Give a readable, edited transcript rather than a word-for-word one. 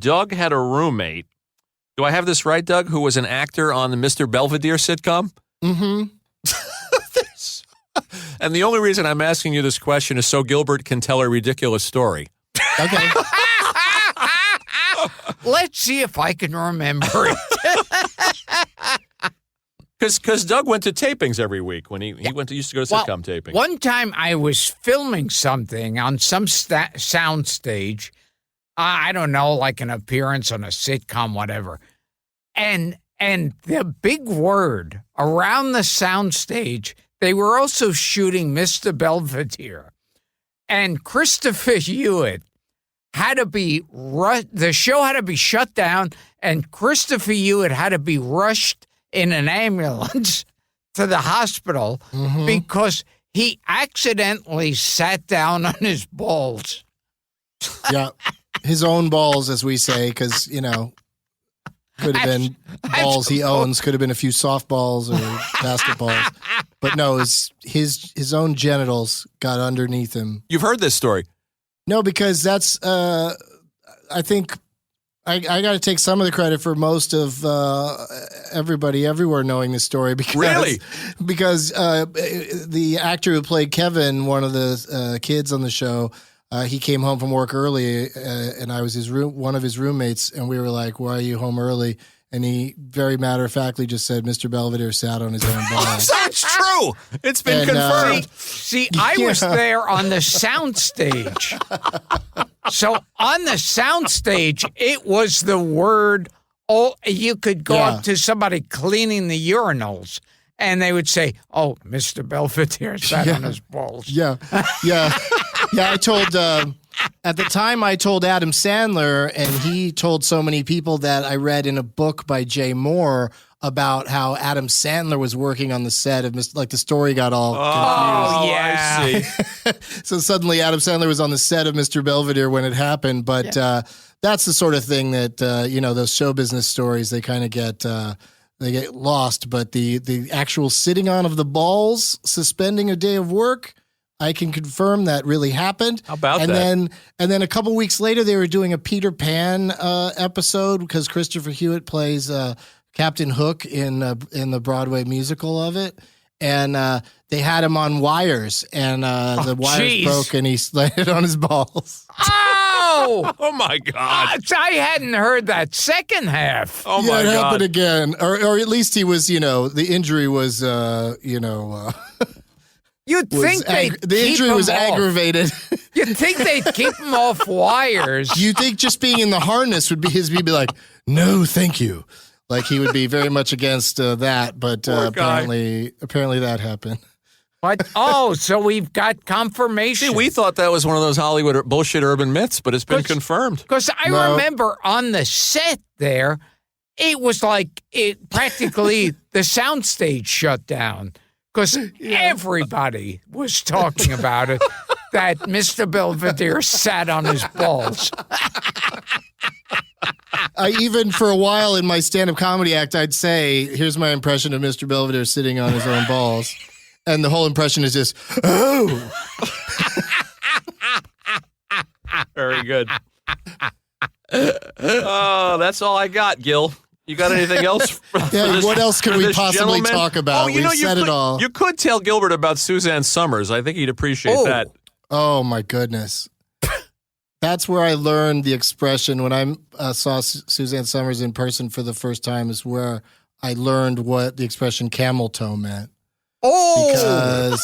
Doug had a roommate. Do I have this right, Doug? Who was an actor on the Mr. Belvedere sitcom? Mm-hmm. And the only reason I'm asking you this question is so Gilbert can tell a ridiculous story. Okay. Let's see if I can remember it. Because Doug went to tapings every week when he used to go to sitcom tapings. One time I was filming something on some sound stage. I don't know, like an appearance on a sitcom, whatever. And the big word around the sound stage, they were also shooting Mr. Belvedere. And Christopher Hewitt had to be the show had to be shut down, and Christopher Hewitt had to be rushed in an ambulance to the hospital because he accidentally sat down on his balls. Yeah, his own balls, as we say, because, could have been balls he owns, could have been a few softballs or basketballs. But no, his own genitals got underneath him. You've heard this story. No, because that's, I think, I got to take some of the credit for most of everybody everywhere knowing this story. Because, really? Because the actor who played Kevin, one of the kids on the show, he came home from work early, and I was one of his roommates, and we were like, "Why are you home early?" And he very matter-of-factly just said, "Mr. Belvedere sat on his own balls." That's true. It's been confirmed. See, I was there on the sound stage. So on the sound stage, it was the word, you could go up to somebody cleaning the urinals, and they would say, "Oh, Mr. Belvedere sat on his balls." Yeah. I told, at the time I told Adam Sandler, and he told so many people that I read in a book by Jay Moore about how Adam Sandler was working on the set of the story got all confused. Oh, yeah. I see. So suddenly Adam Sandler was on the set of Mr. Belvedere when it happened. But that's the sort of thing that, those show business stories, they kind of get lost. But the actual sitting on of the balls, suspending a day of work, I can confirm that really happened. How about that? And then a couple weeks later, they were doing a Peter Pan episode because Christopher Hewitt plays Captain Hook in the Broadway musical of it. And they had him on wires, and the wires broke, and he landed on his balls. Oh! Oh, my God. I hadn't heard that second half. Oh, yeah, my it God. happened again. Or at least he was, the injury was, You'd think the injury was aggravated. You'd think they'd keep him off wires. You think just being in the harness would be he'd be like, "No, thank you." Like he would be very much against that, but apparently that happened. But so we've got confirmation. See, we thought that was one of those Hollywood bullshit urban myths, but it's been confirmed. Because I remember on the set there, it was like practically the soundstage shut down. Because everybody was talking about it, that Mr. Belvedere sat on his balls. Even for a while in my stand-up comedy act, I'd say, "Here's my impression of Mr. Belvedere sitting on his own balls." And the whole impression is just, "Oh." Very good. Oh, that's all I got, Gil. You got anything else? What else could we possibly talk about? We've said it all. You could tell Gilbert about Suzanne Summers. I think he'd appreciate that. Oh, my goodness. That's where I learned the expression when I saw Suzanne Summers in person for the first time, is where I learned what the expression camel toe meant. Oh! Because